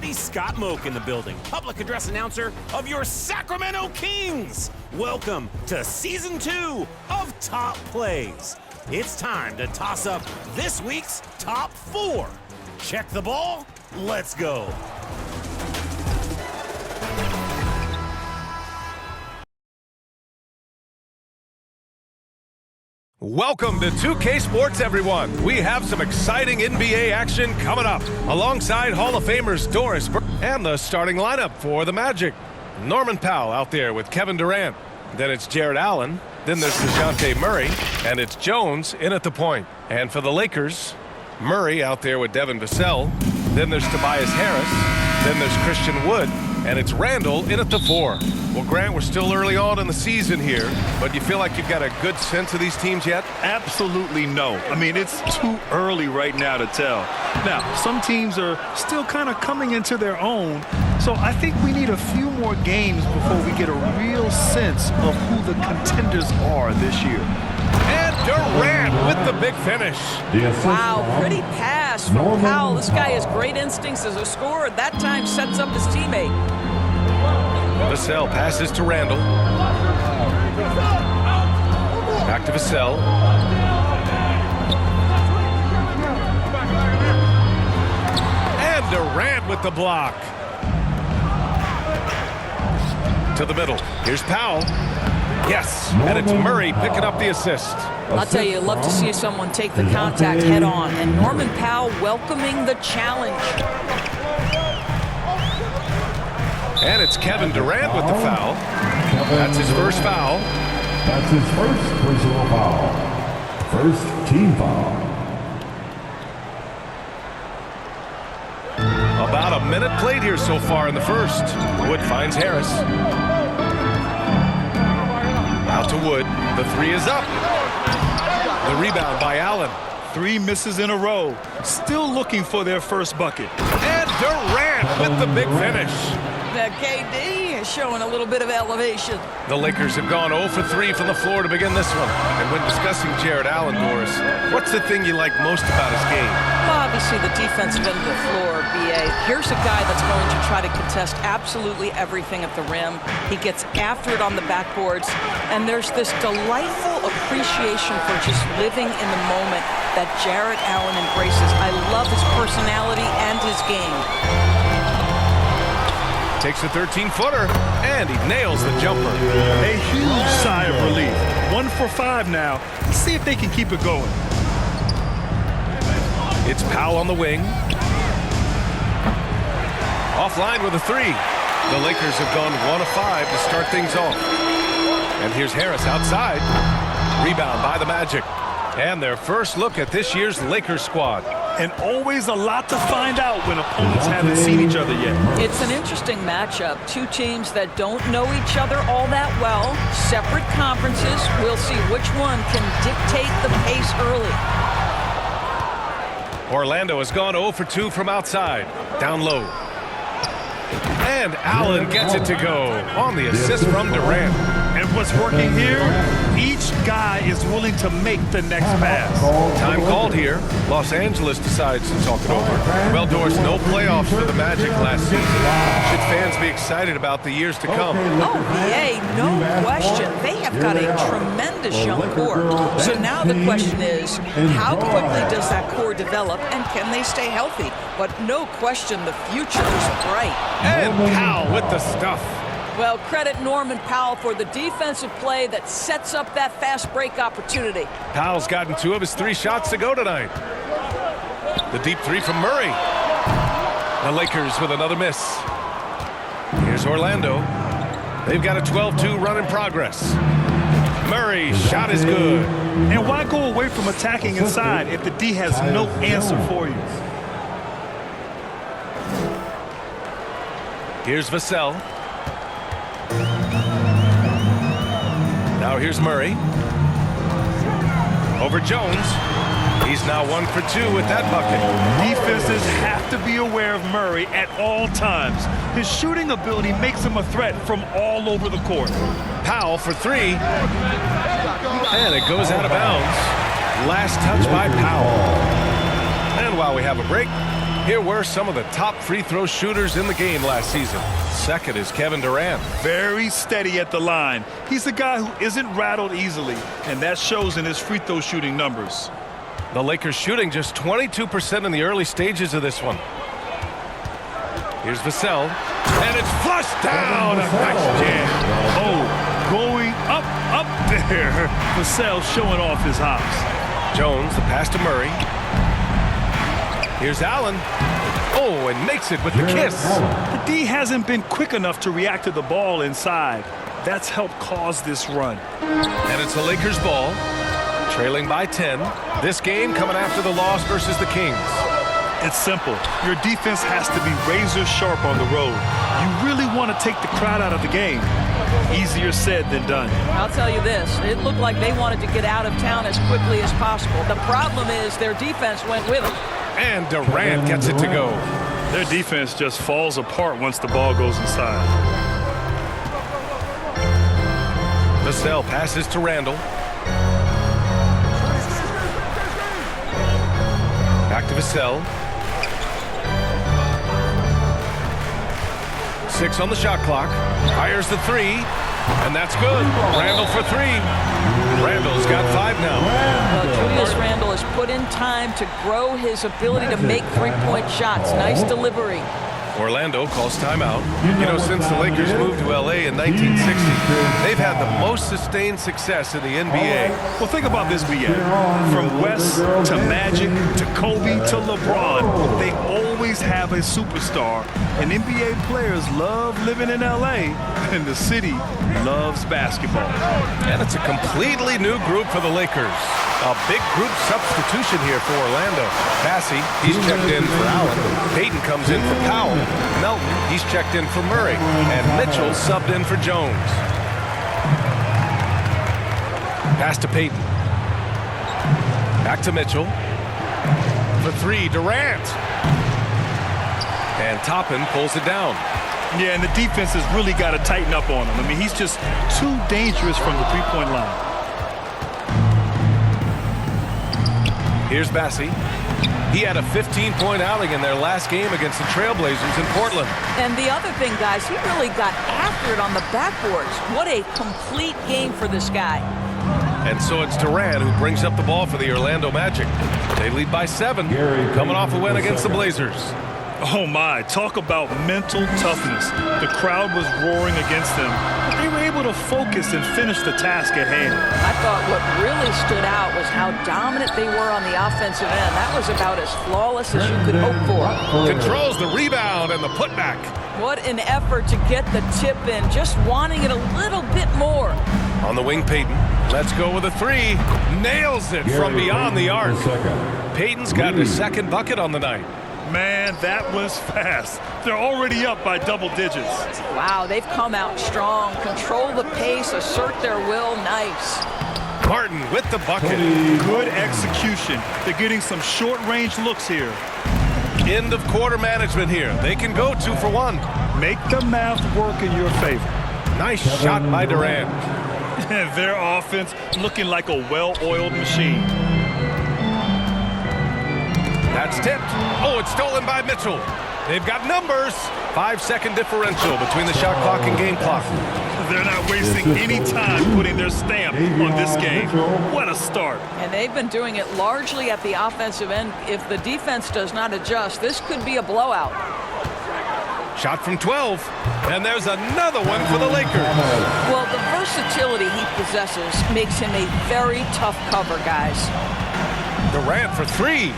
everybody, Scott Moak in the building, public address announcer of your Sacramento Kings. Welcome to Season 2 of Top Plays. It's time to toss up this week's Top 4. Check the ball, let's go. Welcome to 2K Sports, everyone. We have some exciting NBA action coming up. Alongside Hall of Famers Doris Burke and the starting lineup for the Magic. Norman Powell out there with Kevin Durant. Then it's Jarrett Allen. Then there's DeJounte Murray. And it's Jones in at the point. And for the Lakers, Murray out there with Devin Vassell. Then there's Tobias Harris. Then there's Christian Wood. And it's Randall in at the 4. Well, Grant, we're still early on in the season here, but you feel like you've got a good sense of these teams yet? Absolutely no. I mean, it's too early right now to tell. Now, some teams are still kind of coming into their own, so I think we need a few more games before we get a real sense of who the contenders are this year. And Durant with the big finish. Wow, pretty pass from Powell. This guy has great instincts as a scorer. That time sets up his teammate. Vassell passes to Randall. Back to Vassell. And Durant with the block. To the middle. Here's Powell. Yes, and it's Murray picking up the assist. I'll tell you, love to see someone take the contact head on. And Norman Powell welcoming the challenge. And it's Kevin Durant with the foul. That's his first foul. That's his first personal foul. First team foul. About a minute played here so far in the first. Wood finds Harris. Out to Wood. The 3 is up. The rebound by Allen. 3 misses in a row. Still looking for their first bucket. And Durant with the big finish. KD is showing a little bit of elevation. The Lakers have gone 0 for 3 from the floor to begin this one. And when discussing Jarrett Allen, Doris, what's the thing you like most about his game? Well, obviously the defensive end of the floor, BA. Here's a guy that's going to try to contest absolutely everything at the rim. He gets after it on the backboards. And there's this delightful appreciation for just living in the moment that Jarrett Allen embraces. I love his personality and his game. Takes a 13-footer, and he nails the jumper. A huge sigh of relief. 1 for 5 now. Let's see if they can keep it going. It's Powell on the wing. Offline with a 3. The Lakers have gone 1 of 5 to start things off. And here's Harris outside. Rebound by the Magic. And their first look at this year's Lakers squad. And always a lot to find out when opponents haven't seen each other yet. It's an interesting matchup. Two teams that don't know each other all that well. Separate conferences. We'll see which one can dictate the pace early. Orlando has gone 0 for 2 from outside. Down low. And Allen gets it to go on the assist from Durant. And what's working here? Each guy is willing to make the next pass. Time called here. Los Angeles decides to talk it over. Well, Doris, no playoffs for the Magic last season. Should fans be excited about the years to come? Oh, BA, no question. They have got a tremendous young core. So now the question is, how quickly does that core develop, and can they stay healthy? But no question, the future is bright. And Powell with the stuff. Well, credit Norman Powell for the defensive play that sets up that fast break opportunity. Powell's gotten 2 of his 3 shots to go tonight. The deep 3 from Murray. The Lakers with another miss. Here's Orlando. They've got a 12-2 run in progress. Murray's shot is good. And why go away from attacking inside if the D has no answer for you? Here's Vassell. Now here's Murray. Over Jones. He's now 1 for 2 with that bucket. Defenses have to be aware of Murray at all times. His shooting ability makes him a threat from all over the court. Powell for 3. And it goes out of bounds. Last touch by Powell. And while we have a break, Here were some of the top free throw shooters in the game last season. Second is Kevin Durant. Very steady at the line. He's a guy who isn't rattled easily, and that shows in his free throw shooting numbers. The Lakers shooting just 22% in the early stages of this one. Here's Vassell, and it's flushed down. A nice jam. Oh, going up there. Vassell showing off his hops. Jones, the pass to Murray. Here's Allen. Oh, and makes it with the kiss. The D hasn't been quick enough to react to the ball inside. That's helped cause this run. And it's the Lakers' ball, trailing by 10. This game coming after the loss versus the Kings. It's simple. Your defense has to be razor sharp on the road. You really want to take the crowd out of the game. Easier said than done. I'll tell you this, it looked like they wanted to get out of town as quickly as possible. The problem is their defense went with them. And Durant gets it to go. Their defense just falls apart once the ball goes inside. Vassell passes to Randall. Back to Vassell. 6 on the shot clock. Fires the 3, and that's good. Randall for 3. Randall's got 5 now. Well, Julius Randle has put in time to grow his ability to make three-point shots. Nice delivery. Orlando calls timeout. You know, since the Lakers moved to L.A. in 1960, they've had the most sustained success in the NBA. Well, think about this, BA. From West to Magic to Kobe to LeBron, they always have a superstar. And NBA players love living in L.A., and the city loves basketball. And it's a completely new group for the Lakers. A big group substitution here for Orlando. Bassey, he's checked in for Allen. Payton comes in for Powell. Melton, he's checked in for Murray. And Mitchell subbed in for Jones. Pass to Payton. Back to Mitchell. For 3, Durant. And Toppin pulls it down. Yeah, and the defense has really got to tighten up on him. I mean, he's just too dangerous from the three-point line. Here's Bassey. He had a 15-point outing in their last game against the Trailblazers in Portland. And the other thing, guys, he really got after it on the backboards. What a complete game for this guy. And so it's Durant who brings up the ball for the Orlando Magic. They lead by 7, coming off a win against the Blazers. Oh my, talk about mental toughness. The crowd was roaring against them, but they were able to focus and finish the task at hand. I thought what really stood out was how dominant they were on the offensive end. That was about as flawless as you could hope for. Controls the rebound and the putback. What an effort to get the tip in, just wanting it a little bit more. On the wing, Payton. Let's go with a 3. Nails it from beyond the arc. Payton's got his second bucket on the night. Man, that was fast. They're already up by double digits. Wow, they've come out strong. Control the pace, assert their will. Nice. Martin with the bucket. Good execution. They're getting some short-range looks here. End of quarter management here. They can go 2 for 1. Make the math work in your favor. Nice shot by Durant. Their offense looking like a well-oiled machine. That's tipped. Oh, it's stolen by Mitchell. They've got numbers. 5-second differential between the shot clock and game clock. They're not wasting any time putting their stamp on this game. What a start. And they've been doing it largely at the offensive end. If the defense does not adjust, this could be a blowout. Shot from 12. And there's another one for the Lakers. Well, the versatility he possesses makes him a very tough cover, guys. Durant for 3.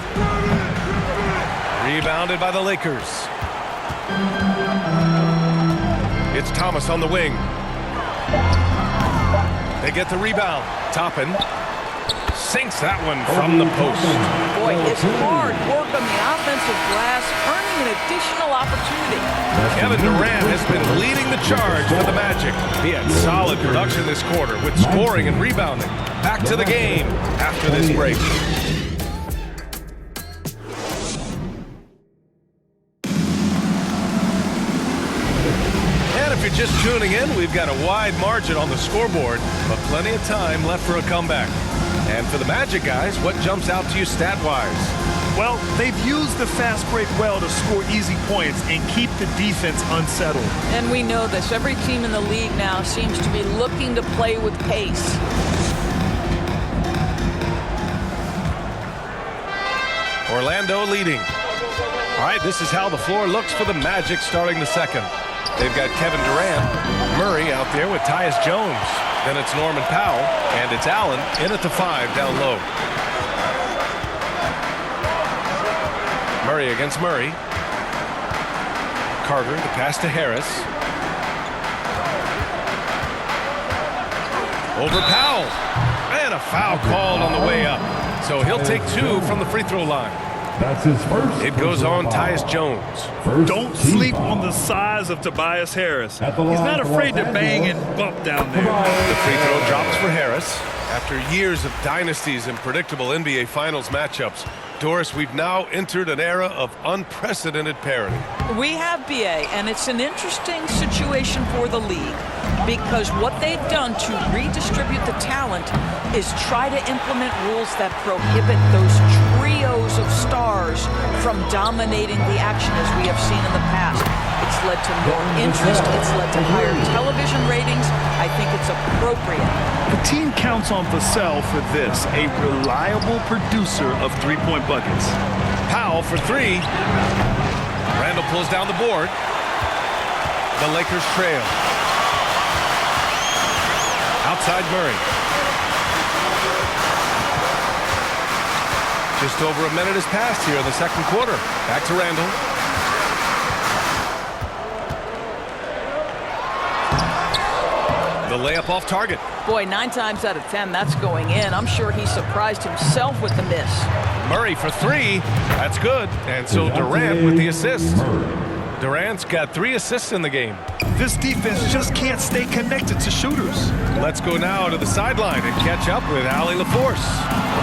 Rebounded by the Lakers. It's Thomas on the wing. They get the rebound. Toppin sinks that one from the post. Boy, it's hard work on the offensive glass, earning an additional opportunity. Kevin Durant has been leading the charge for the Magic. He had solid production this quarter with scoring and rebounding. Back to the game after this break. If you're just tuning in, we've got a wide margin on the scoreboard, but plenty of time left for a comeback. And for the Magic guys, what jumps out to you stat-wise? Well, they've used the fast break well to score easy points and keep the defense unsettled. And we know this. Every team in the league now seems to be looking to play with pace. Orlando leading. All right, this is how the floor looks for the Magic starting the second. They've got Kevin Durant, Murray out there with Tyus Jones. Then it's Norman Powell, and it's Allen in at the 5 down low. Murray against Murray. Carter, the pass to Harris. Over Powell. And a foul called on the way up. So he'll take 2 from the free throw line. That's his first. It goes on Tyus Jones. Don't sleep on the size of Tobias Harris. He's not afraid to bang and bump down there. The free throw drops for Harris. After years of dynasties and predictable NBA Finals matchups, Doris, we've now entered an era of unprecedented parity. We have, BA, and it's an interesting situation for the league because what they've done to redistribute the talent is try to implement rules that prohibit those trios of stars from dominating the action as we have seen in the past. It's led to more interest. It's led to higher television ratings. I think it's appropriate. The team counts on Vassell for this, a reliable producer of three-point buckets. Powell for 3. Randall pulls down the board. The Lakers trail. Outside Murray. Just over a minute has passed here in the second quarter. Back to Randall. The layup off target. Boy, 9 times out of 10, that's going in. I'm sure he surprised himself with the miss. Murray for 3. That's good. And so Durant with the assist. Durant's got 3 assists in the game. This defense just can't stay connected to shooters. Let's go now to the sideline and catch up with Allie LaForce.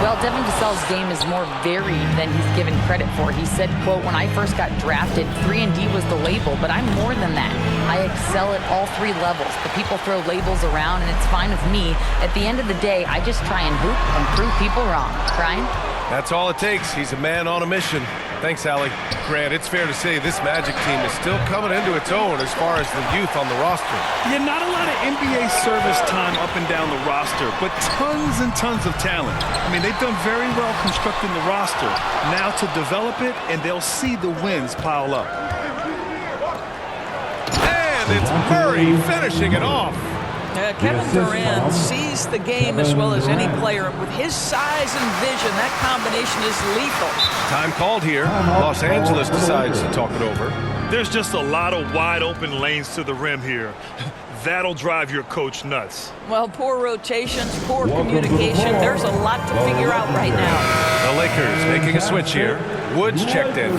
Well, Devin Vassell's game is more varied than he's given credit for. He said, quote, "When I first got drafted, 3-and-D was the label, but I'm more than that. I excel at all 3 levels. The people throw labels around, and it's fine with me. At the end of the day, I just try and hoop and prove people wrong." Brian? That's all it takes. He's a man on a mission. Thanks, Allie. Grant, it's fair to say this Magic team is still coming into its own as far as the youth on the roster. Yeah, not a lot of NBA service time up and down the roster, but tons and tons of talent. I mean, they've done very well constructing the roster. Now to develop it, and they'll see the wins pile up. And it's Murray finishing it off. Kevin Durant sees the game as well as any player. With his size and vision, that combination is lethal. Time called here. Los Angeles decides to talk it over. There's just a lot of wide open lanes to the rim here. That'll drive your coach nuts. Well, poor rotations, poor communication. There's a lot to figure out right now. The Lakers making a switch here. Woods checked in.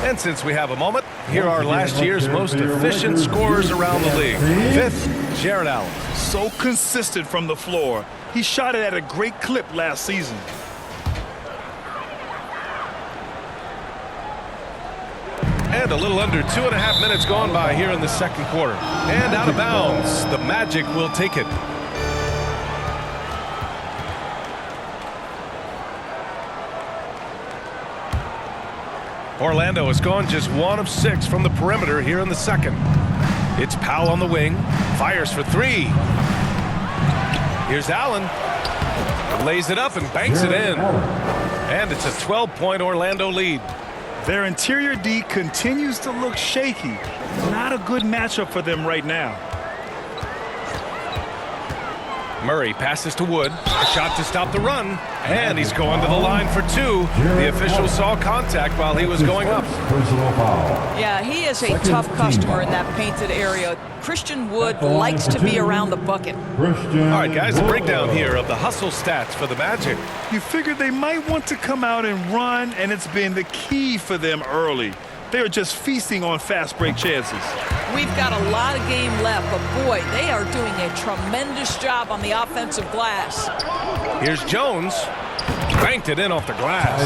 And since we have a moment, here are last year's most efficient scorers around the league. 5th, Jarrett Allen. So consistent from the floor. He shot it at a great clip last season. And a little under 2.5 minutes gone by here in the second quarter. And out of bounds, the Magic will take it. Orlando has gone just 1 of 6 from the perimeter here in the second. It's Powell on the wing, fires for 3. Here's Allen, lays it up and banks it in. And it's a 12-point Orlando lead. Their interior D continues to look shaky. Not a good matchup for them right now. Murray passes to Wood. A shot to stop the run. And he's going to the line for 2. The official saw contact while he was going up. Yeah, he is a tough customer in that painted area. Christian Wood likes to be around the bucket. All right, guys, a breakdown here of the hustle stats for the Magic. You figured they might want to come out and run, and it's been the key for them early. They are just feasting on fast break chances. We've got a lot of game left, but boy, they are doing a tremendous job on the offensive glass. Here's Jones. Banked it in off the glass.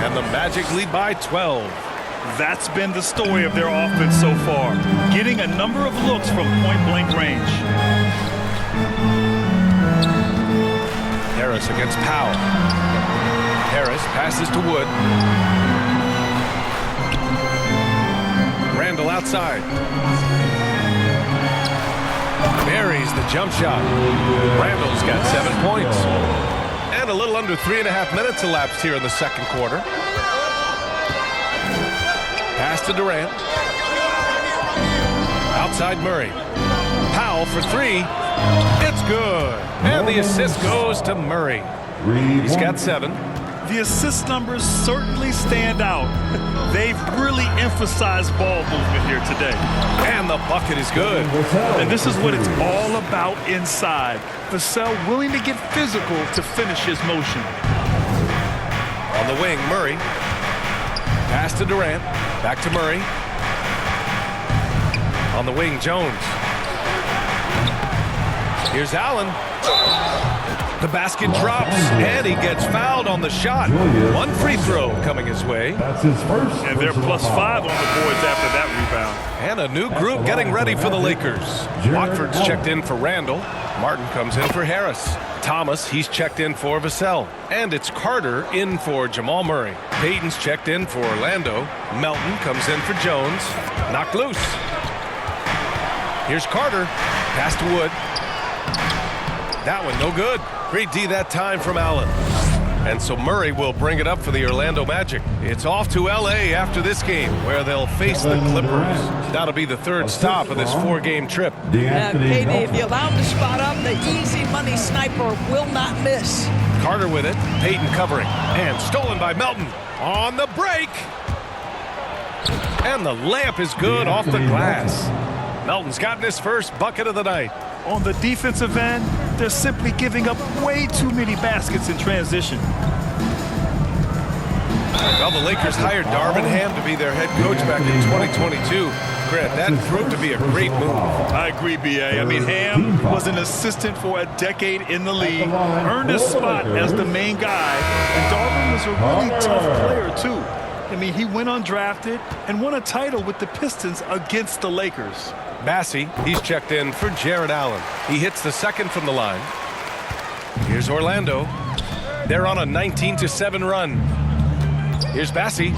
And the Magic lead by 12. That's been the story of their offense so far, getting a number of looks from point-blank range. Harris against Powell. Harris passes to Wood. Randall outside. Buries the jump shot. Randall's got 7 points. And a little under 3.5 minutes elapsed here in the second quarter. Pass to Durant. Outside Murray. Powell for three. It's good. And the assist goes to Murray. He's got 7. The assist numbers certainly stand out. They've really emphasized ball movement here today. And the bucket is good. And this is what it's all about inside. Vassell willing to get physical to finish his motion. On the wing, Murray. Pass to Durant. Back to Murray. On the wing, Jones. Here's Allen. The basket drops, and he gets fouled on the shot. 1 free throw coming his way. That's his first. And they're +5 on the boards after that rebound. And a new group getting ready for the Lakers. Watford's checked in for Randall. Martin comes in for Harris. Thomas, he's checked in for Vassell. And it's Carter in for Jamal Murray. Payton's checked in for Orlando. Melton comes in for Jones. Knocked loose. Here's Carter. Pass to Wood. That one no good. Great D that time from Allen. And so Murray will bring it up for the Orlando Magic. It's off to L.A. after this game, where they'll face the Clippers. That'll be the 3rd stop of this 4-game trip. KD, if you allow him to spot up, the easy money sniper will not miss. Carter with it. Payton covering. And stolen by Melton. On the break. And the layup is good off the glass. Melton's gotten his first bucket of the night. On the defensive end, they're simply giving up way too many baskets in transition. Well, the Lakers hired Darvin Ham to be their head coach back in 2022. Grant, that proved to be a great move. I agree, B.A. I mean, Ham was an assistant for a decade in the league, earned a spot as the main guy, and Darvin was a really tough player, too. I mean, he went undrafted and won a title with the Pistons against the Lakers. Bassey, he's checked in for Jared Allen. He hits the second from the line. Here's Orlando. They're on a 19-7 run. Here's Bassey.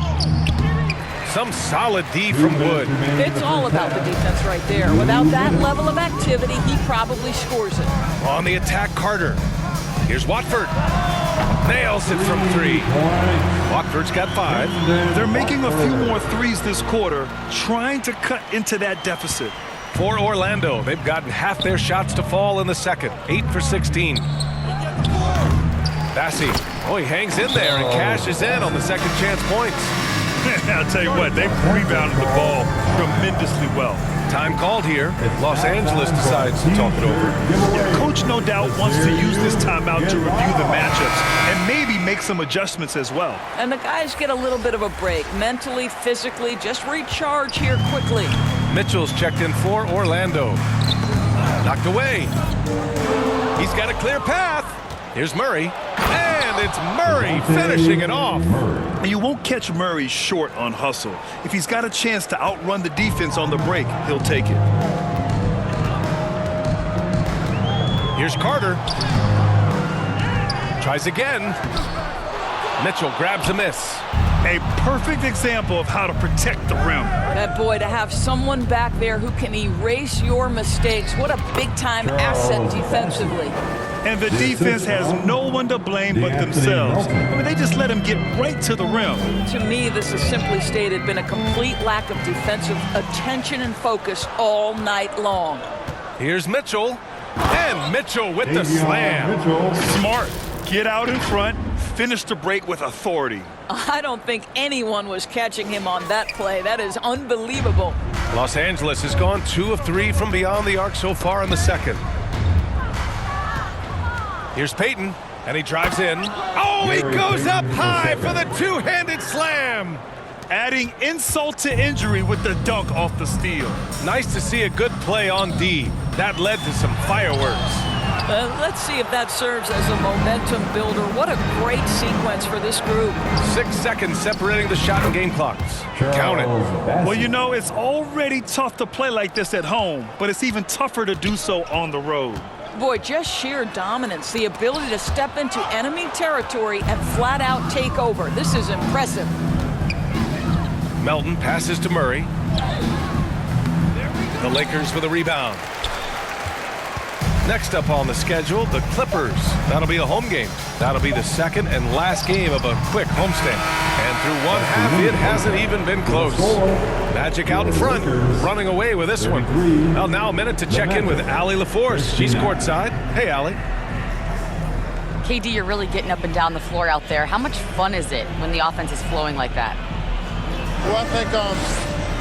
Some solid D from Wood. It's all about the defense right there. Without that level of activity, he probably scores it. On the attack, Carter. Here's Watford. Nails it from 3. Watford's got 5. They're making a few more threes this quarter, trying to cut into that deficit. For Orlando, they've gotten half their shots to fall in the second. 8 for 16. Bassey, he hangs in there and cashes in on the second chance points. I'll tell you what, they've rebounded the ball tremendously well. Time called here. Los Angeles decides to talk it over. Yeah, Coach no doubt wants to use this timeout to review the matchups and maybe make some adjustments as well. And the guys get a little bit of a break, mentally, physically, just recharge here quickly. Mitchell's checked in for Orlando. Knocked away. He's got a clear path. Here's Murray. And it's Murray finishing it off. And you won't catch Murray short on hustle. If he's got a chance to outrun the defense on the break, he'll take it. Here's Carter. Tries again. Mitchell grabs a miss. A perfect example of how to protect the rim. That boy, to have someone back there who can erase your mistakes, what a big-time asset defensively. And the defense has no one to blame but themselves. I mean, they just let him get right to the rim. To me, this has simply stated been a complete lack of defensive attention and focus all night long. Here's Mitchell. And Mitchell with the slam. Smart. Get out in front. Finish the break with authority. I don't think anyone was catching him on that play. That is unbelievable. Los Angeles has gone 2 of 3 from beyond the arc so far in the second. Here's Payton, and he drives in. Oh, he goes up high for the two-handed slam. Adding insult to injury with the dunk off the steal. Nice to see a good play on D. That led to some fireworks. Let's see if that serves as a momentum builder. What a great sequence for this group. 6 seconds separating the shot and game clocks. Count it. Well, you know, it's already tough to play like this at home, but it's even tougher to do so on the road. Boy, just sheer dominance, the ability to step into enemy territory and flat out take over. This is impressive. Melton passes to Murray. The Lakers for the rebound. Next up on the schedule, the Clippers. That'll be a home game. That'll be the second and last game of a quick homestand. And through one half, it hasn't even been close. Magic out in front, running away with this one. Well, now a minute to check in with Allie LaForce. She's courtside. Hey, Allie. KD, you're really getting up and down the floor out there. How much fun is it when the offense is flowing like that? Well, I think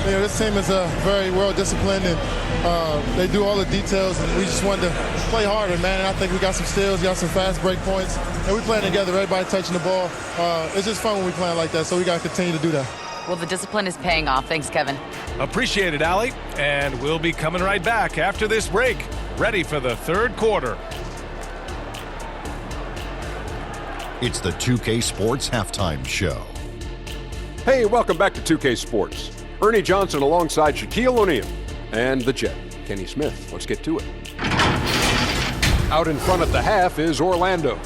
this team is very well disciplined, and they do all the details, and we just wanted to play harder, man. And I think we got some steals, got some fast break points, and we playing together, everybody touching the ball. It's just fun when we playing like that, so we got to continue to do that. Well, the discipline is paying off. Thanks, Kevin. Appreciate it, Allie. And we'll be coming right back after this break, ready for the third quarter. It's the 2K Sports Halftime Show. Hey, welcome back to 2K Sports. Ernie Johnson alongside Shaquille O'Neal and the Jet, Kenny Smith. Let's get to it. Out in front at the half is Orlando.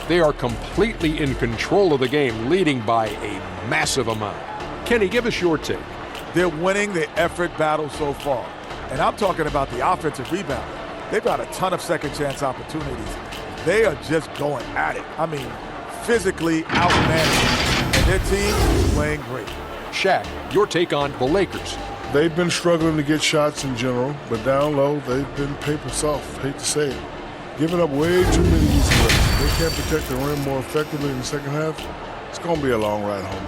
They are completely in control of the game, leading by a massive amount. Kenny, give us your take. They're winning the effort battle so far. And I'm talking about the offensive rebound. They've got a ton of second chance opportunities. They are just going at it. I mean, physically outstanding. And their team is playing great. Shaq, your take on the Lakers. They've been struggling to get shots in general, but down low, they've been paper soft. Hate to say it. Giving up way too many easy looks. They can't protect the rim more effectively in the second half. It's going to be a long ride home.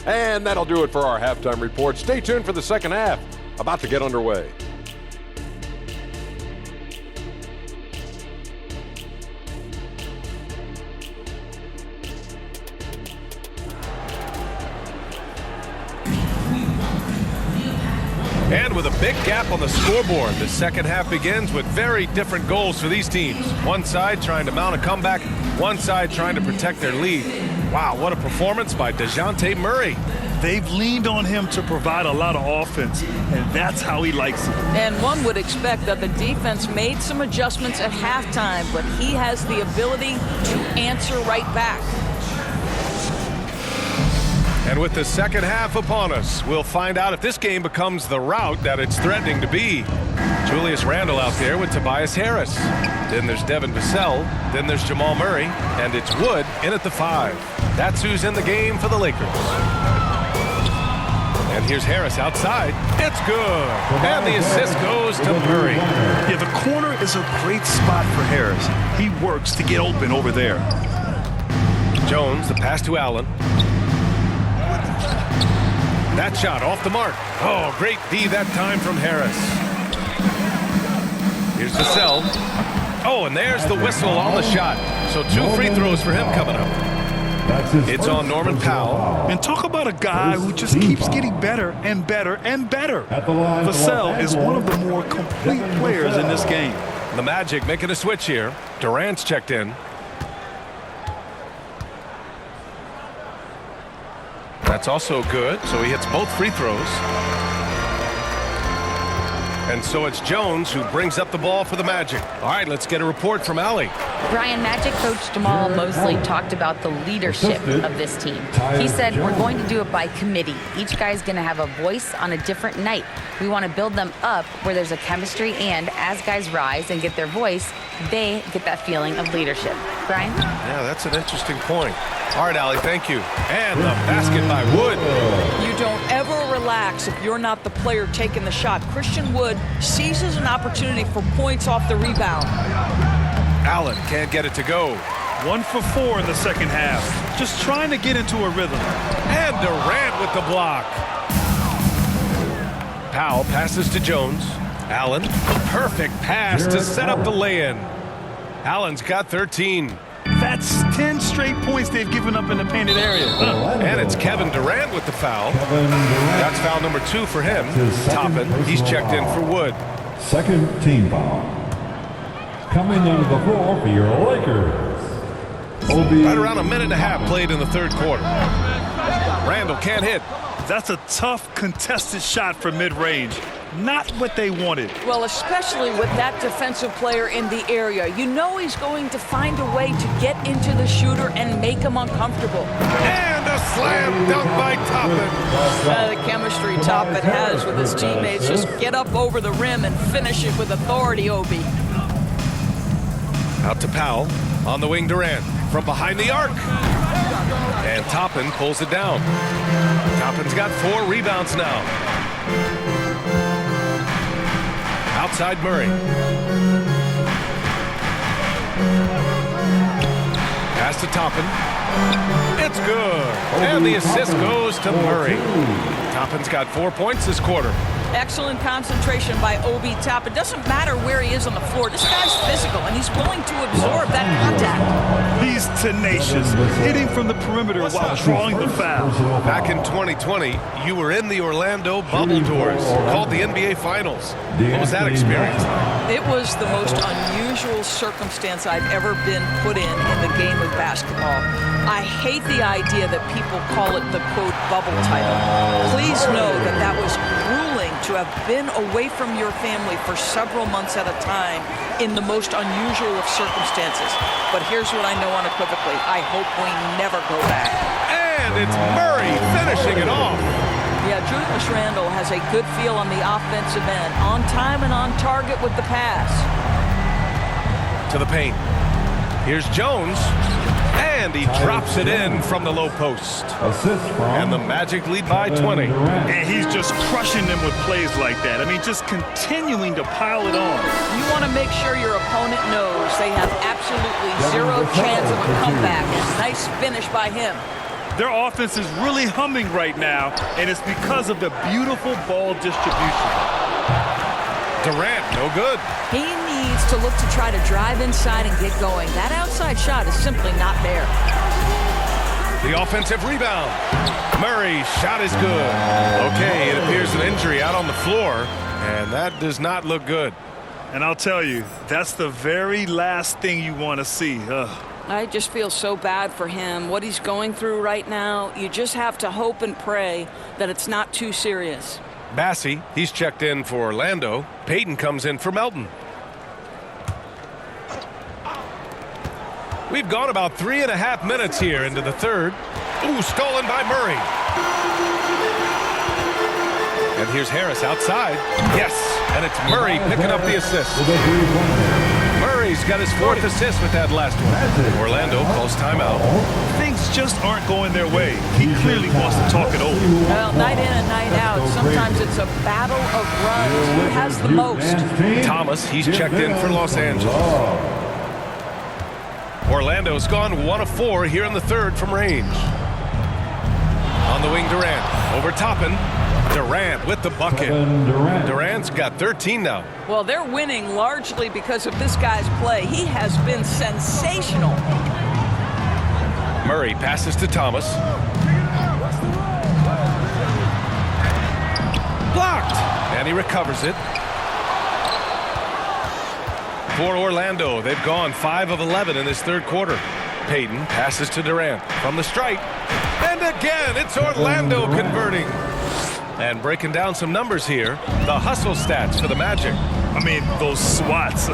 And that'll do it for our halftime report. Stay tuned for the second half. About to get underway. And with a big gap on the scoreboard, the second half begins with very different goals for these teams. One side trying to mount a comeback, one side trying to protect their lead. Wow, what a performance by DeJounte Murray. They've leaned on him to provide a lot of offense, and that's how he likes it. And one would expect that the defense made some adjustments at halftime, but he has the ability to answer right back. And with the second half upon us, we'll find out if this game becomes the rout that it's threatening to be. Julius Randle out there with Tobias Harris. Then there's Devin Vassell. Then there's Jamal Murray. And it's Wood in at the 5. That's who's in the game for the Lakers. And here's Harris outside. It's good. And the assist goes to Murray. Yeah, the corner is a great spot for Harris. He works to get open over there. Jones, the pass to Allen. That shot off the mark. Oh, great D that time from Harris. Here's Vassell. Oh, and there's the whistle on the shot. So 2 free throws for him coming up. It's on Norman Powell. And talk about a guy who just keeps getting better and better and better. Vassell is one of the more complete players in this game. The Magic making a switch here. Durant's checked in. That's also good, so he hits both free throws. And so it's Jones who brings up the ball for the Magic. All right, let's get a report from Allie. Brian, Magic coach Jamal Mosley talked about the leadership of this team. He said, we're going to do it by committee. Each guy's going to have a voice on a different night. We want to build them up where there's a chemistry, and as guys rise and get their voice, they get that feeling of leadership. Brian? Yeah, that's an interesting point. All right, Allie, thank you. And the basket by Wood. You don't ever relax if you're not the player taking the shot. Christian Wood seizes an opportunity for points off the rebound. Allen can't get it to go. 1 for 4 in the second half. Just trying to get into a rhythm. And Durant with the block. Powell passes to Jones. Allen, perfect pass to set up the lay-in. Allen's got 13. That's 10 straight points they've given up in the painted area. And it's Kevin Durant with the foul. That's foul number 2 for him. Toppin, he's checked in for Wood. Second team foul. Coming onto the floor for your Lakers. Right around a minute and a half played in the third quarter. Randle can't hit. That's a tough, contested shot from mid-range. not what they wanted. Well, especially with that defensive player in the area. You know he's going to find a way to get into the shooter and make him uncomfortable. And a slam dunk by Toppin. The chemistry Toppin has with his teammates. Just get up over the rim and finish it with authority, Obi. Out to Powell. On the wing, Durant. From behind the arc. And Toppin pulls it down. Toppin's got 4 rebounds now. Outside Murray. Pass to Toppin. It's good. And the assist goes to Murray. Toppin's got 4 points this quarter. Excellent concentration by Obi Toppin. Doesn't matter where he is on the floor. This guy's physical, and he's willing to absorb that contact. He's tenacious, hitting from the perimeter while drawing the foul. Back in 2020, you were in the Orlando Bubble Tours, called the NBA Finals. What was that experience? It was the most unusual circumstance I've ever been put in the game of basketball. I hate the idea that people call it the, quote, bubble title. Please know that that was grueling to have been away from your family for several months at a time in the most unusual of circumstances. But here's what I know unequivocally. I hope we never go back. And it's Murray finishing it off. Yeah, Julius Randle has a good feel on the offensive end. On time and on target with the pass. To the paint. Here's Jones. And he drops it in from the low post. And the Magic lead by 20. And he's just crushing them with plays like that. I mean, just continuing to pile it on. You want to make sure your opponent knows they have absolutely zero chance of a comeback. Nice finish by him. Their offense is really humming right now, and it's because of the beautiful ball distribution. Durant, no good. He needs to look to try to drive inside and get going. That outside shot is simply not there. The offensive rebound. Murray's shot is good. Okay, it appears an injury out on the floor, and that does not look good. And I'll tell you, that's the very last thing you want to see. I just feel so bad for him. What he's going through right now, you just have to hope and pray that it's not too serious. Bassey, he's checked in for Orlando. Payton comes in for Melton. We've gone about 3.5 minutes here into the third. Ooh, stolen by Murray. And here's Harris outside. Yes, and it's Murray picking up the assist. Murray's got his 4th assist with that last one. Orlando calls timeout. Things just aren't going their way. He clearly wants to talk it over. Well, night in and night out, sometimes it's a battle of runs. Who has the most? Thomas, he's checked in for Los Angeles. Orlando's gone 1 of 4 here in the third from range. On the wing, Durant. Over Toppin. Durant with the bucket. Durant's got 13 now. Well, they're winning largely because of this guy's play. He has been sensational. Murray passes to Thomas. Blocked! And he recovers it. For Orlando, they've gone 5 of 11 in this third quarter. Payton passes to Durant from the stripe. And again, it's Orlando converting. And breaking down some numbers here, the hustle stats for the Magic. I mean, those swats,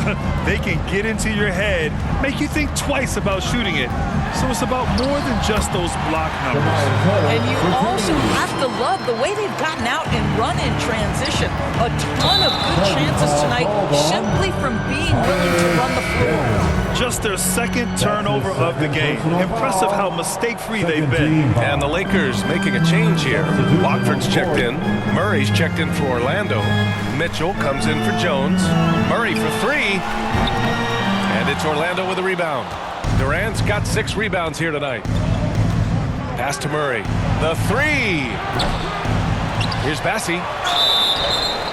they can get into your head, make you think twice about shooting it. So it's about more than just those block numbers. And you also have to love the way they've gotten out and run in transition. A ton of good chances tonight simply from being willing to run the floor. Just their 2nd turnover of the game. Impressive how mistake-free they've been. And the Lakers making a change here. Watford's checked in. Murray's checked in for Orlando. Mitchell comes in for Jones. Murray for 3. And it's Orlando with a rebound. Durant's got 6 rebounds here tonight. Pass to Murray. The 3. Here's Bassey.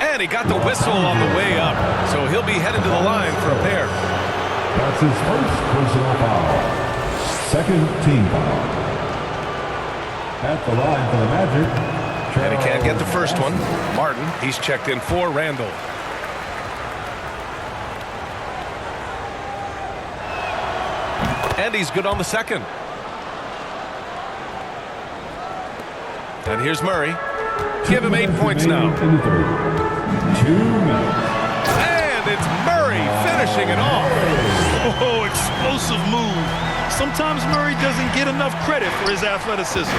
And he got the whistle on the way up. So he'll be headed to the line for a pair. That's his first personal foul. 2nd team foul. At the line for the Magic. And he can't get the first one. Martin, he's checked in for Randall. And he's good on the second. And here's Murray. Give him 8 points now. 2 minutes. And it's Murray finishing it off. Oh, explosive move. Sometimes Murray doesn't get enough credit for his athleticism.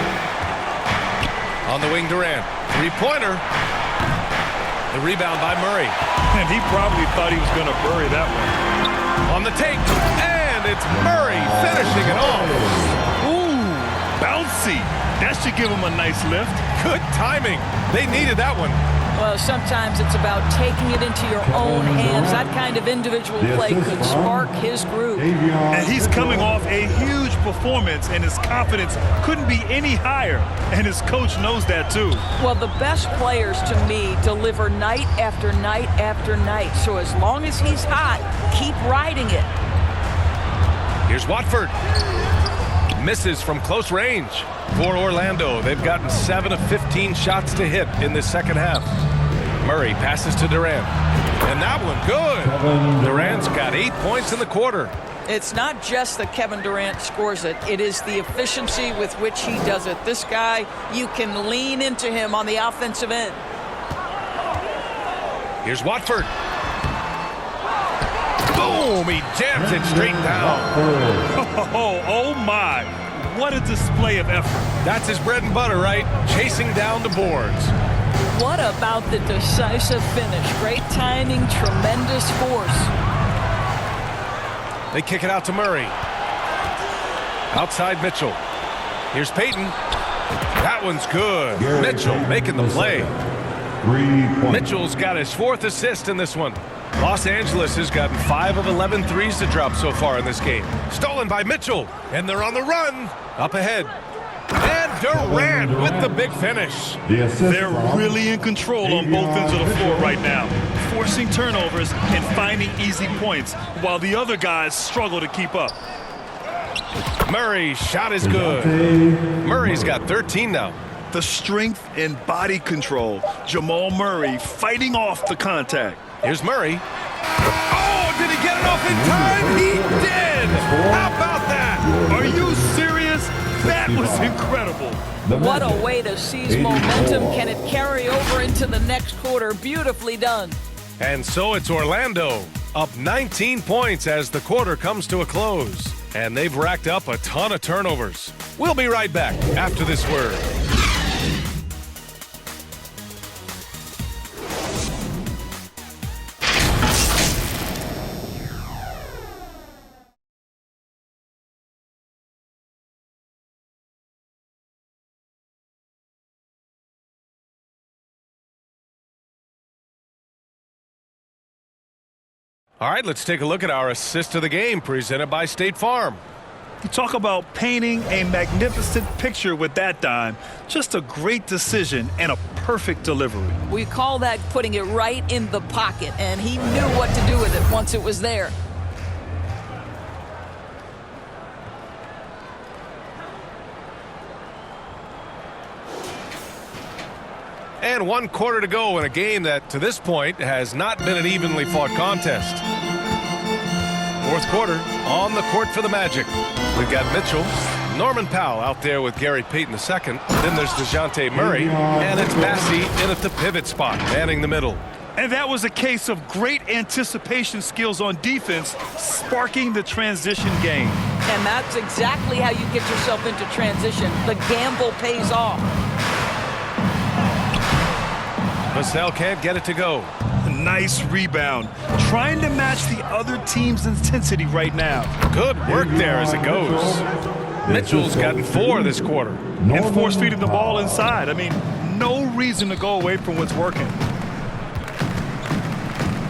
On the wing, Durant. Three-pointer. The rebound by Murray. And he probably thought he was going to bury that one. On the take. And it's Murray finishing it off. Ooh, bouncy. That should give him a nice lift. Good timing. They needed that one. Well, sometimes it's about taking it into your own hands. That kind of individual play could spark his groove. And he's coming off a huge performance, and his confidence couldn't be any higher. And his coach knows that, too. Well, the best players, to me, deliver night after night after night. So as long as he's hot, keep riding it. Here's Watford. Misses from close range. For Orlando, they've gotten 7 of 15 shots to hit in the second half. Murray passes to Durant. And that one, good. Durant's got 8 points in the quarter. It's not just that Kevin Durant scores it. It is the efficiency with which he does it. This guy, you can lean into him on the offensive end. Here's Watford. Boom! He jams it straight down. Oh my. What a display of effort. That's his bread and butter, right? Chasing down the boards. What about the decisive finish? Great timing, tremendous force. They kick it out to Murray. Outside Mitchell. Here's Payton. That one's good. Mitchell making the play. 3 points. Mitchell's got his 4th assist in this one. Los Angeles has gotten 5 of 11 threes to drop so far in this game. Stolen by Mitchell, and they're on the run. Up ahead. And Durant with the big finish. They're really in control on both ends of the floor right now, forcing turnovers and finding easy points, while the other guys struggle to keep up. Murray's shot is good. Murray's got 13 now. The strength and body control. Jamal Murray fighting off the contact. Here's Murray. Oh, did he get it off in time? He did! How about that? Are you serious? That was incredible. What a way to seize momentum. Can it carry over into the next quarter? Beautifully done. And so it's Orlando, up 19 points as the quarter comes to a close. And they've racked up a ton of turnovers. We'll be right back after this word. All right, let's take a look at our assist of the game presented by State Farm. You talk about painting a magnificent picture with that dime. Just a great decision and a perfect delivery. We call that putting it right in the pocket, and he knew what to do with it once it was there. And 1 quarter to go in a game that, to this point, has not been an evenly fought contest. 4th quarter, on the court for the Magic. We've got Mitchell, Norman Powell out there with Gary Payton II. Then there's DeJounte Murray, and it's Massey in at the pivot spot, manning the middle. And that was a case of great anticipation skills on defense, sparking the transition game. And that's exactly how you get yourself into transition. The gamble pays off. Vassell can't get it to go. Nice rebound. Trying to match the other team's intensity right now. Good work there as it goes. Mitchell's gotten 4 this quarter. And force feeding the ball inside. I mean, no reason to go away from what's working.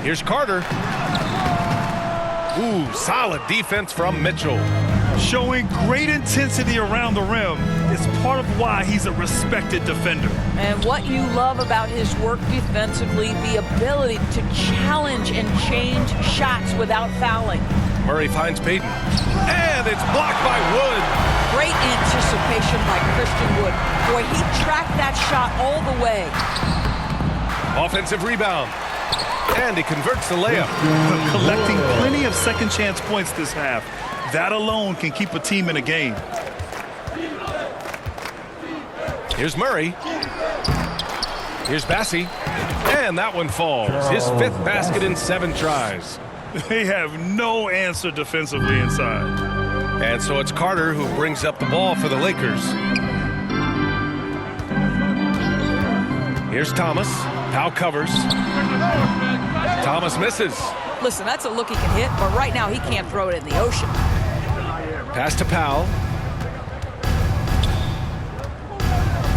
Here's Carter. Ooh, solid defense from Mitchell. Showing great intensity around the rim is part of why he's a respected defender. And what you love about his work defensively, the ability to challenge and change shots without fouling. Murray finds Payton. And it's blocked by Wood. Great anticipation by Christian Wood. Boy, he tracked that shot all the way. Offensive rebound. And he converts the layup. Collecting plenty of second chance points this half. That alone can keep a team in a game. Here's Murray. Here's Bassey, and that one falls. His 5th basket in 7 tries. They have no answer defensively inside. And so it's Carter who brings up the ball for the Lakers. Here's Thomas. Powell covers. Thomas misses. Listen, that's a look he can hit, but right now he can't throw it in the ocean. Pass to Powell.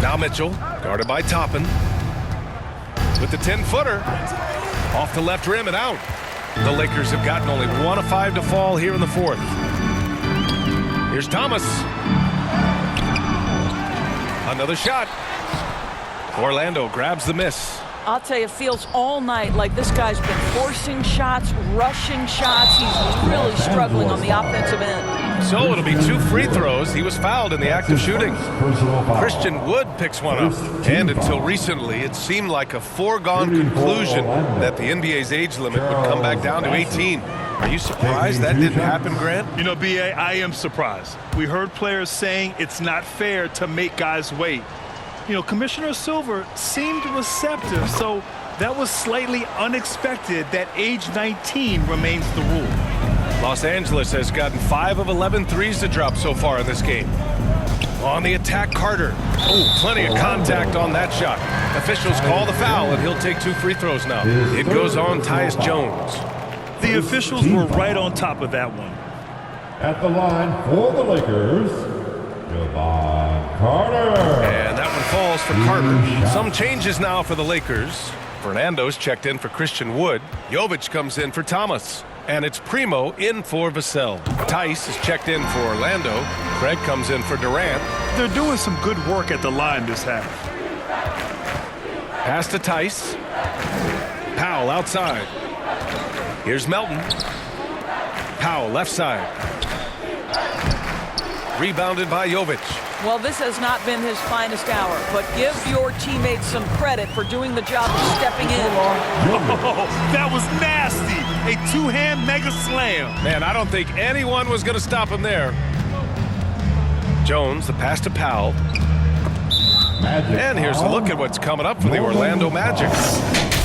Now Mitchell, guarded by Toppin. With the 10-footer. Off the left rim and out. The Lakers have gotten only 1 of 5 to fall here in the 4th. Here's Thomas. Another shot. Orlando grabs the miss. I'll tell you, it feels all night like this guy's been forcing shots, rushing shots. He's really struggling on the offensive end. So it'll be 2 free throws. He was fouled in the act of shooting. Christian Wood picks one up. And until recently, it seemed like a foregone conclusion that the NBA's age limit would come back down to 18. Are you surprised that didn't happen, Grant? You know, B.A., I am surprised. We heard players saying it's not fair to make guys wait. You know, Commissioner Silver seemed receptive, so that was slightly unexpected that age 19 remains the rule. Los Angeles has gotten 5 of 11 threes to drop so far in this game. On the attack, Carter. Oh, plenty of contact on that shot. Officials call the foul, and he'll take 2 free throws now. It goes on Tyus Jones. The officials were right on top of that one. At the line for the Lakers, Jevon Carter. And that one falls for Carter. Some changes now for the Lakers. Fernando's checked in for Christian Wood. Jovic comes in for Thomas. And it's Primo in for Vassell. Tice is checked in for Orlando. Craig comes in for Durant. They're doing some good work at the line this half. Pass to Tice. Powell outside. Here's Melton. Powell left side. Rebounded by Jovic. Well, this has not been his finest hour, but give your teammates some credit for doing the job of stepping in. Oh, that was nasty. A 2-hand mega slam. Man, I don't think anyone was going to stop him there. Jones, the pass to Powell. And here's a look at what's coming up for the Orlando Magic.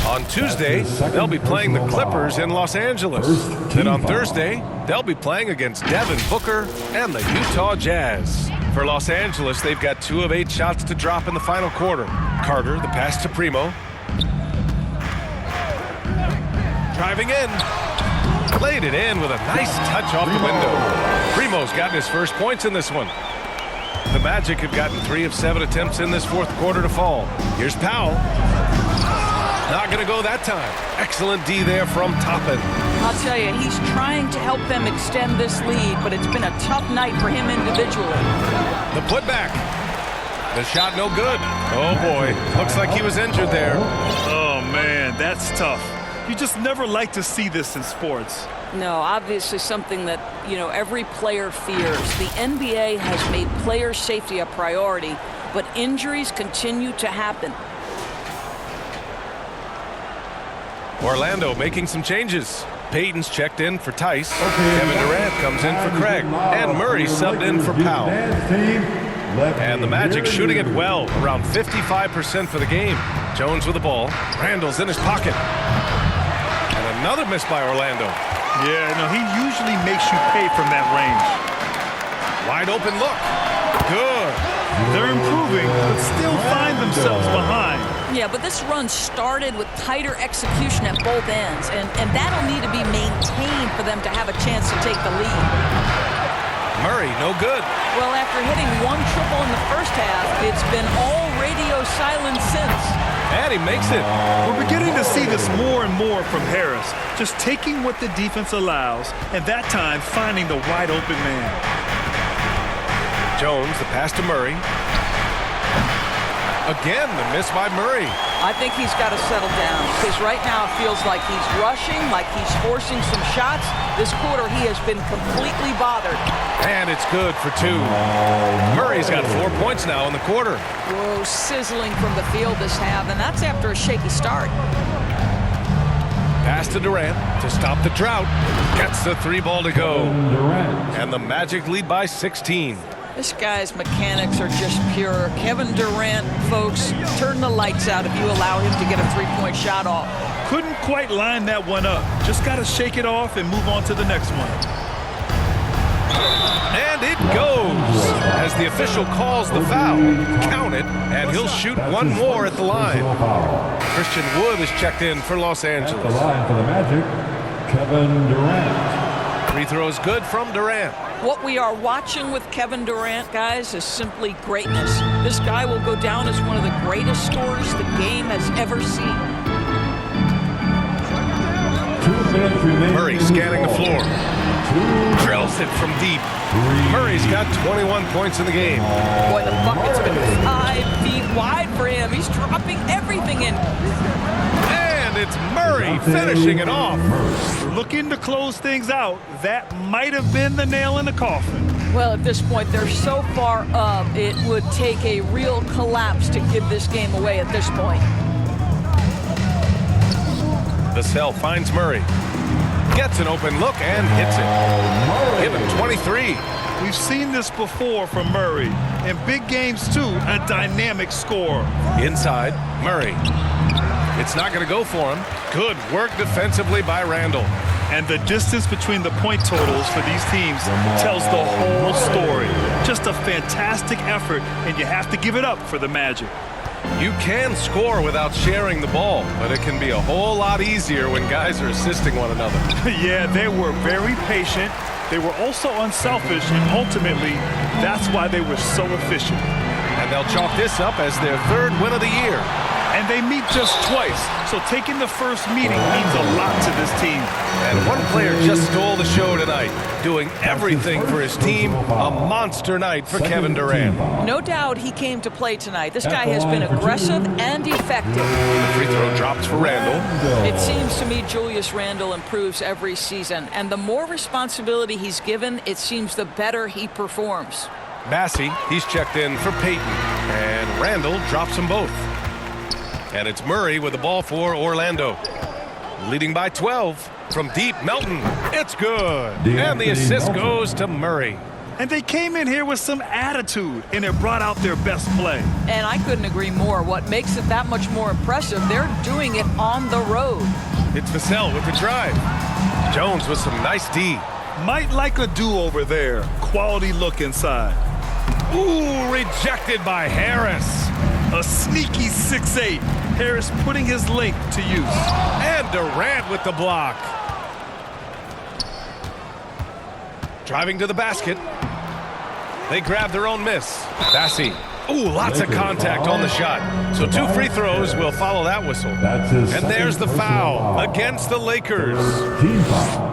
On Tuesday, they'll be playing the Clippers in Los Angeles. Then on Thursday, they'll be playing against Devin Booker and the Utah Jazz. For Los Angeles, they've got 2 of 8 shots to drop in the final quarter. Carter, the pass to Primo. Driving in. Laid it in with a nice touch off the window. Primo's gotten his first points in this one. The Magic have gotten 3 of 7 attempts in this 4th quarter to fall. Here's Powell. Not going to go that time. Excellent D there from Toppin. I'll tell you, he's trying to help them extend this lead, but it's been a tough night for him individually. The putback. The shot no good. Oh, boy. Looks like he was injured there. Oh, man, that's tough. You just never like to see this in sports. No, obviously something that, you know, every player fears. The NBA has made player safety a priority, but injuries continue to happen. Orlando making some changes. Payton's checked in for Tice. Kevin Durant comes in for Craig. And Murray subbed in for Powell. And the Magic shooting it well, around 55% for the game. Jones with the ball. Randall's in his pocket. And another miss by Orlando. Yeah, no, he usually makes you pay from that range. Wide open look. Good. They're improving, but still find themselves behind. Yeah, but this run started with tighter execution at both ends, and that'll need to be maintained for them to have a chance to take the lead. Murray, no good. Well, after hitting 1 triple in the first half, it's been all radio silence since. And he makes it. We're beginning to see this more and more from Harris, just taking what the defense allows, and that time finding the wide open man. Jones, the pass to Murray. Again, the miss by Murray. I think he's got to settle down because right now it feels like he's rushing, like he's forcing some shots. This quarter he has been completely bothered. And it's good for 2. Murray's got 4 points now in the quarter. Whoa, sizzling from the field this half, and that's after a shaky start. Pass to Durant to stop the drought. Gets the 3 ball to go. And the Magic lead by 16. This guy's mechanics are just pure. Kevin Durant, folks, turn the lights out if you allow him to get a three-point shot off. Couldn't quite line that one up. Just got to shake it off and move on to the next one. And it goes as the official calls the foul. Count it, and he'll shoot one more at the line. Christian Wood is checked in for Los Angeles. At the line for the Magic, Kevin Durant. Free throws good from Durant. What we are watching with Kevin Durant, guys, is simply greatness. This guy will go down as one of the greatest scorers the game has ever seen. 2 minutes remaining. Murray scanning the floor. Drills it from deep. Murray's got 21 points in the game. Boy, the bucket's been 5 feet wide for him. He's dropping everything in. And it's Murray finishing it off. Looking to close things out. That might have been the nail in the coffin. Well, at this point, they're so far up, it would take a real collapse to give this game away at this point. Vassell finds Murray. Gets an open look and hits it. Give him 23. We've seen this before from Murray. In big games, too, a dynamic scorer. Inside, Murray. It's not going to go for him. Good work defensively by Randall. And the distance between the point totals for these teams tells the whole story. Just a fantastic effort, and you have to give it up for the Magic. You can score without sharing the ball, but it can be a whole lot easier when guys are assisting one another. Yeah, they were very patient. They were also unselfish, and ultimately, that's why they were so efficient. And they'll chalk this up as their 3rd win of the year. And they meet just twice, so taking the first meeting means a lot to this team. And one player just stole the show tonight, doing everything for his team. A monster night for Kevin Durant. No doubt he came to play tonight. This guy has been aggressive and effective. The free throw drops for Randall. It seems to me Julius Randle improves every season, and the more responsibility he's given, it seems the better he performs. Massey, he's checked in for Payton. And Randall drops them both. And it's Murray with the ball for Orlando. Leading by 12 from deep. Melton. It's good. And the assist goes to Murray. And they came in here with some attitude, and it brought out their best play. And I couldn't agree more. What makes it that much more impressive, they're doing it on the road. It's Vassell with the drive. Jones with some nice D. Might like a do-over there. Quality look inside. Ooh, rejected by Harris. A sneaky 6'8". Harris putting his length to use. And Durant with the block. Driving to the basket. They grab their own miss. Bassey. Ooh, lots of contact on the shot. So 2 free throws will follow that whistle. And there's the foul against the Lakers. Team foul.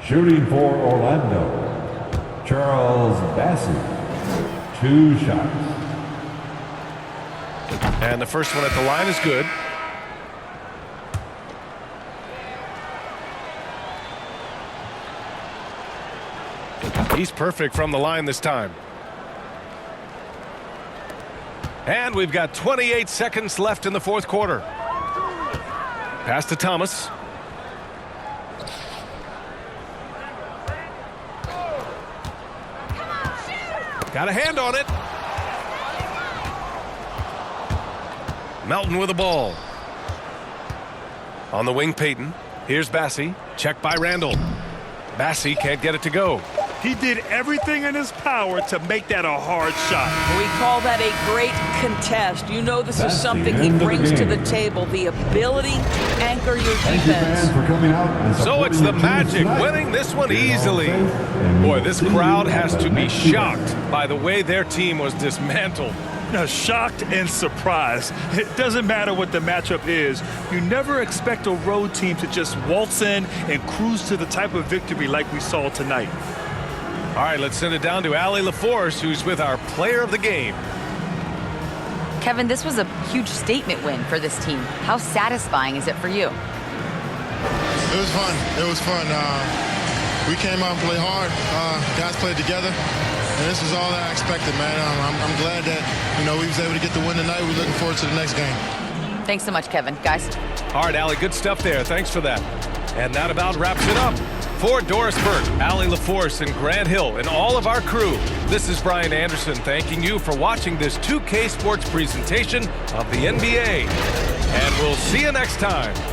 Shooting for Orlando, Charles Bassey. 2 shots. And the first one at the line is good. He's perfect from the line this time. And we've got 28 seconds left in the 4th quarter. Pass to Thomas. Got a hand on it. Melton with the ball. On the wing, Payton. Here's Bassey. Checked by Randall. Bassey can't get it to go. He did everything in his power to make that a hard shot. We call that a great contest. You know this is something he brings to the table, the ability to anchor your defense. So it's the Magic winning this one easily. Boy, this crowd has to be shocked by the way their team was dismantled. Shocked and surprised. It doesn't matter what the matchup is. You never expect a road team to just waltz in and cruise to the type of victory like we saw tonight. All right, let's send it down to Allie LaForce, who's with our player of the game. Kevin, this was a huge statement win for this team. How satisfying is it for you? It was fun. It was fun. We came out and played hard. Guys played together. And this was all that I expected, man. I'm glad that, we was able to get the win tonight. We're looking forward to the next game. Thanks so much, Kevin. Guys. All right, Allie, good stuff there. Thanks for that. And that about wraps it up. For Doris Burke, Allie LaForce, and Grant Hill, and all of our crew, this is Brian Anderson thanking you for watching this 2K Sports presentation of the NBA. And we'll see you next time.